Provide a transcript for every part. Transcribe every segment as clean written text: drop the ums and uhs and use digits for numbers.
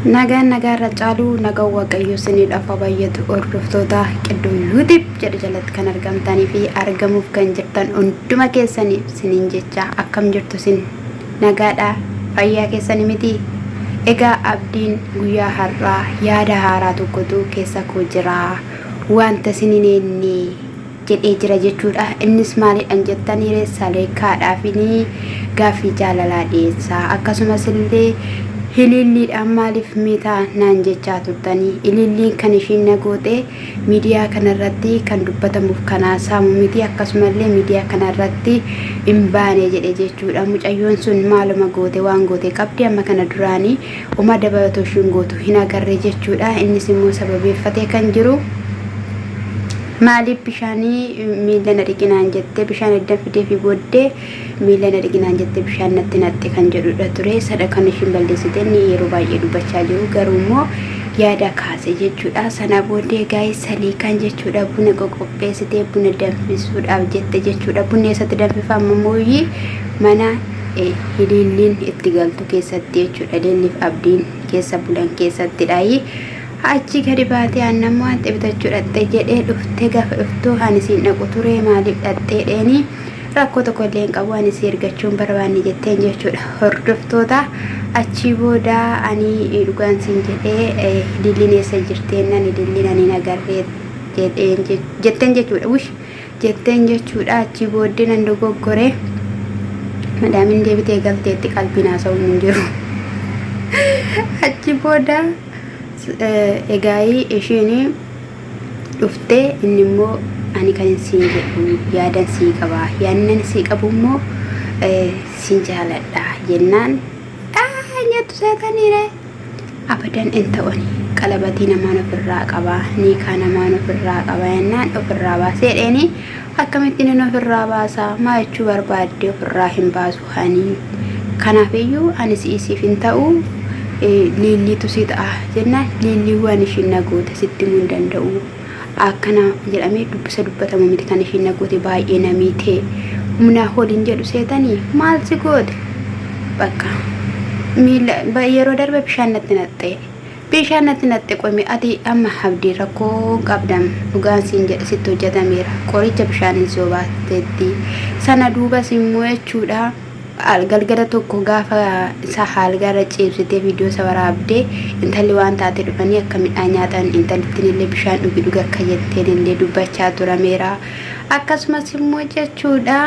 nagaa caaluu nagaa waaqayyo isiniidhaaf baay'atu hordoftoota qiddoo YouTube jedha jalatti kan argamtanii fi argamuuf kan jirtan hunduma keessaniif isiniin jecha akkam jirtu isin nagaadha fayyaa keessanii miti egaa abdiin guyyaa har'aa yaada haaraa tokkotu keessa koo jira wanta isiniin jedhee jira jechuudha innis maalidhaan jettanii reessaleekaadhaaf ni gaaffii jaalalaa dhiyeessaa akkasumas illee hililliidhaan maaliif miitaa naan jechaa turtanii hililliin kan ishiin nagoote miidiyaa kanarratti kan dubbatamuuf kanaa saamu miti akkasumallee miidiyaa kanarratti hin baane jedhe jechuudha mucayyoon sun maaluma goote waan goote qabdi amma kana duraanii uma dabalatoo ishiin gootu hin agarre jechuudha innis immoo sababeeffatee kan jiru maaliif bishaanii miilana dhiqinaan jettee bishaan eddan fidee fi booddee miilana dhiqinaan jettee bishaan natti naxxe kan jedhudha ture sadha kan ishiin balleessite inni yeroo baay'ee dubbachaa jiru garuu immoo yaada kaase jechuudha sana booddee gaa'eessalii kan jechuudha buna qoqopheessitee buna danfisuudhaaf jette jechuudha bunni eessatti danfifama mooyyii mana hililliin itti galtu keessatti jechuudha leelliif abdiin keessa bulan keessattidhaayi achi gadi baatee annammoo ante bitachuu dhatte jedhee dhuftee gaafa dhuftuu anisiin dhaqu ture maaliif dhattee dheeni rakkoo tokko illee hin qabu anisii ergachuun barbaanne jetteen jechuudha hordoftoota achi booda ani dhugaan siin jedhee hililliin eessa jirteennan hililliin ani nagarree jetteen jechuudha wish jetteen jechuudha achi booddee nan dogoggore madaamin deebitee galteetti qalbiin haasa'uun hin jiru achi booda egaayii ishiin dhuftee inni immoo ani kan siin jedhu yaadan sii qabaa yaadnan sii qabu immoo siin jaaladha jennaan nyattu seetaniire abadan hin ta'ani qalabatii namaan ofirraa qabaa niikaa namaan ofirraa qabaa jennaan ofirraa baasee dheeni akkamittiin inni ofirraa baasaa maa jechuu barbaadde ofirraa hin baasu hani kanaafiyyuu ani siisiif hin ta'u liilliitu si ta'a jennaan liilliiwwan ishiin nagoote sitti himuu hin danda'u akkana jedhamee dubbatamu miti kan ishiin nagoote baay'ee namiitee humnaa holiin jedhu seetanii maal si goote bakka yeroo darbe bishaan natti naxxe qomi ati amma abdii rakkoo qabdam dhugaan siin jedhe sitti hojjetameera qoricha bishaaniin soobaateetti sana duubas immoo jechuudha galgala tokko gaafa isa haalgaarra ciibsitee viidiyoo isa waraabdee intalli waan taate dhufanii akka midhaan nyaatan intalittiin illee bishaan dhugi akka jetteen illee dubbachaa turameera akkasumas immoo jechuudha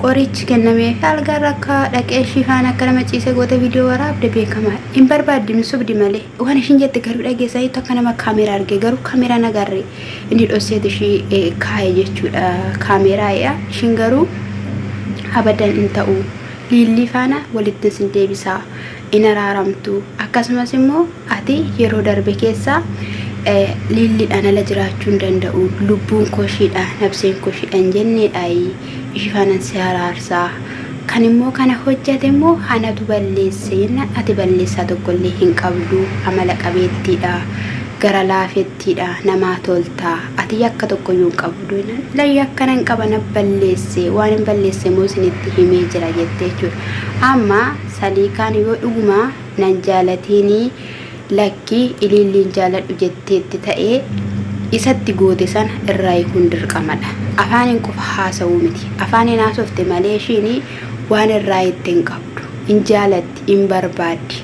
qorichi kennamee fi haalgaarra akka dhaqee shifaan akka nama ciise goote viidiyoo waraabde beekamaa hin barbaaddi misubdi malee waan ishiin jette garuu dhageessaniitu akka nama kaameeraa arge garuu kaameeraan agarre inni dhosseet ishii kaa'e jechuudha kaameeraa ishiin garuu abadan hin ta'u liillii faana walitti sin deebisaa in araaramtu akkasumas immoo ati yeroo darbe keessa liilliidhaan ala jiraachuu hin danda'u lubbuun koshiidha nabseen koshiidhaan jenneedha ishii faanan si araarsaa kan immoo kana hojjate immoo anatu balleesse jennaan ati balleessaa tokkollee hin qabdu amala qabeettiidha gara laafettiidha namaa toltaa ati yakka tokko yoo qabdu la yakka nan qabana balleesse waan hin balleesse moo isinitti himee jira jettee jechuudha amma saliikaan yoo dhuguma nan jaalatiini lakki ililliin jaaladhu jetteetti ta'ee isatti goote sana irraa hiikuun dirqamadha afaaniin qofa haasa'uu miti afaaniin haasofte malee ishiin waan irraa ittiin qabdu hin jaalatti hin barbaaddi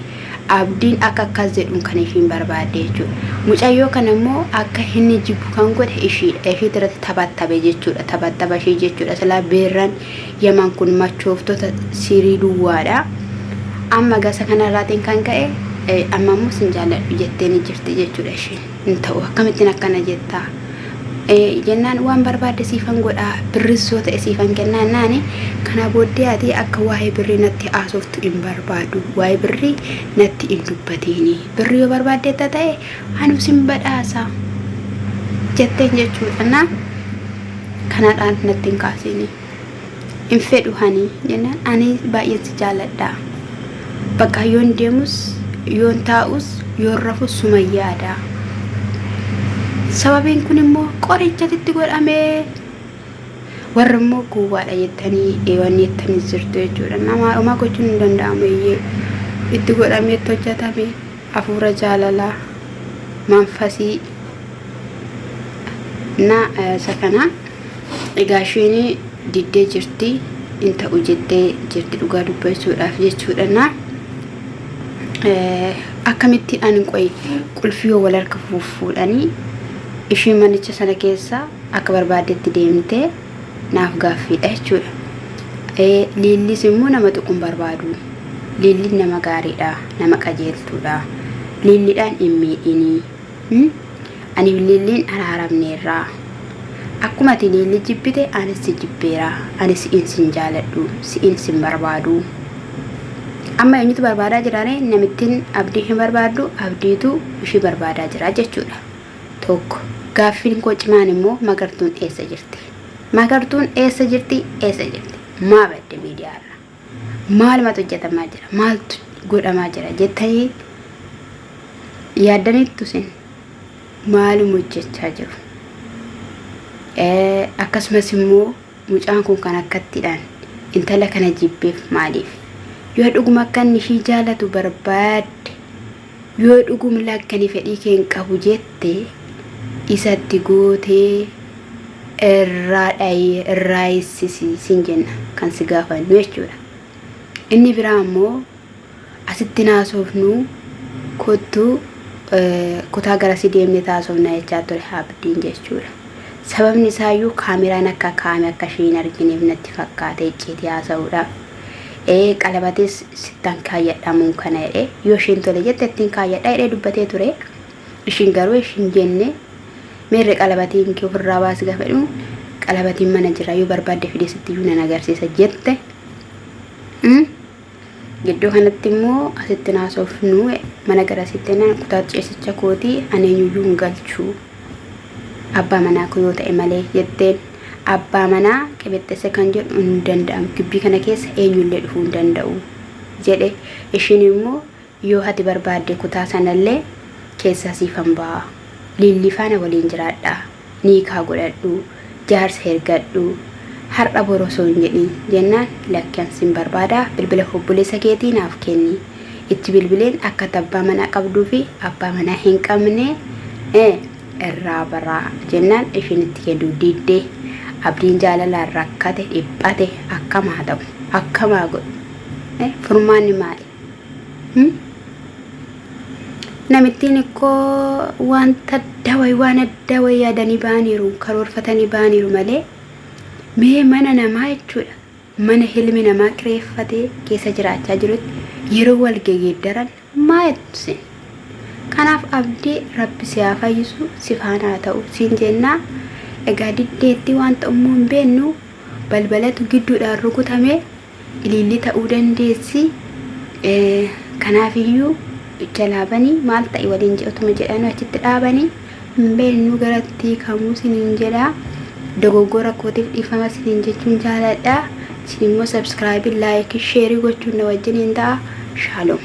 abdiin akka akkas jedhuun kan ishiin barbaadde jechuudha mucayyoo kana immoo akka inni jibbu kan godhe ishiidha ishii irratti taphattabe jechuudha taphattaba ishii jechuudha silaa beerran yaman kun machooftota sirii duwwaadha amma gasa kanarraatiin kan ka'e amma immoo sin jaalladhu jettee ni jirti jechuudha ishiin hin ta'u akkamittiin akkana jettaa jennaan waan barbaadde siifan godhaa birrisoo ta'e siifan kennaan naani kana booddee ati akka waa'ee birrii natti haasoftu hin barbaadu waa'ee birrii natti hin dubbatiini birrii yoo barbaaddeetta ta'e anu sin badhaasa jetteen jechuudha na kanaadhaan natti hin kaasini hin fedhu hani jennaan ani baay'een si jaalladha bakka yoon deemus yoon taa'us yoon rafus suma yaada sababiin kun immoo qorichatti godhamee warra immoo guwaadha jettanii wanni jettanii jirtu jechuudha nama gochuun hin danda'amu itti godhamee hojjetame hafuura jaalalaa manfasii na sakana egaa isheen diddee jirti inta ujettee jirti dhugaa dubbachuudhaaf jechuudha akkamitti ani qoy qulfiyoo wal harka fuudhanii ishii manicha sana keessa akka barbaadetti deemtee naaf gaaffiidha jechuudha. Liillis immoo nama tuquun barbaadu. Liilli nama gaariidha, nama qajeeltuudha. Liilliidhaan hin miidhinii. Ani liilliin araaramneerraa. Akkuma ati liilli jibbite anis si jibbeera. Anis sin jaaladhu, sin barbaadu. Amma eenyutu barbaadaa jiraane namittiin abdii hin barbaaddu, abdiitu ishii barbaadaa jira jechuudha. Tokko gaaffiin koo cimaan immoo magartuun eessa jirti? Magartuun eessa jirti? Eessa jirti? Maa badde miidiyaarra? Maalumatu hojjetamaa jira? Maaltu godhamaa jira jettanii yaaddaniittu sin maalum hojjechaa jiru? Akkasumas immoo mucaan kun kan akkattiidhaan intala kana jibbeef maaliif? Yoo dhuguma akkan ishii jaalatu barbaadde, yoo dhuguma lakkanii fedhii kee hin qabu jette isatti gootee irraa sin jenna kan si gaafannu jechuudha. Inni biraa immoo asitti naasofnu kottu kutaa garasi deemne taasofna jechaa ture abdiin jechuudha. Sababni isaayyuu kaameraan akka kaame akka isheen argineef natti fakkaate icciitii haasa'uudhaaf. Qalabatis sittan kaayyadhamuun kana jedhe yoo isheen tole jette ittiin kaayyadhaa jedhee dubbatee ture. Ishiin garuu ishiin jenne meerre qalabatiin kee ofirraa baasi gaafa jedhu qalabatiin mana jira yoo barbaadde fidee sitti iyyuu nan agarsiisa jette. Gidduu kanatti immoo asitti naasofnu mana garasitti nan kutaa ceesicha kootii ani eenyuyyuu hin galchuu abbaa manaa koo yoo ta'e malee jetteen. Abbaa manaa qabettese kan jedhu hin danda'amu. Gibbii kana keessa eenyullee dhufuu hin danda'u jedhe. Ishiin immoo yoo ati barbaadde kutaa sanallee keessaa siifan ba'a. Liilli faana waliin jiraadha. Niikaa godhadhu. Jaarsa ergadhu. Har'a borosoo hin jedhin jennaan lakkaan sin barbaada. Bilbila obboleessa keetii naaf kenni. Itti bilbileen akka abbaa manaa qabduu fi abbaa manaa hin qabne irraa baraa jennaan ishiin itti kennu diddee. Abdiin jaalalaan rakkate dhiphate akkamaa ta'u akkamaa godhu furmaanni maali? Namittiin ikkoo wanta waan adda wayii yaadanii baaniiru karoorfatanii baaniiru malee mee mana namaa jechuudha. Mana hilmi namaa kireeffatee keessa jiraachaa jirutti yeroo wal geeddaran maa jettu? Kanaaf abdii rabbi si haa fayyisu si faana haa ta'u siin jennaa. Egaa diddeetti wanta ummoo hin beennu balbalatu gidduudhaan rukutame ililli ta'uu dandeessi. Kanaafiyyuu jalaabanii maal ta'e waliin jedhutuma jedhanii achitti dhaabanii hin beennu garatti kamuu siniin jedhaa. Dogoggora kootiif dhiifama siniin jechuun jaaladha. Isin immoo subscribe, like, share gochuun na wajjin hin ta'a. Shalom.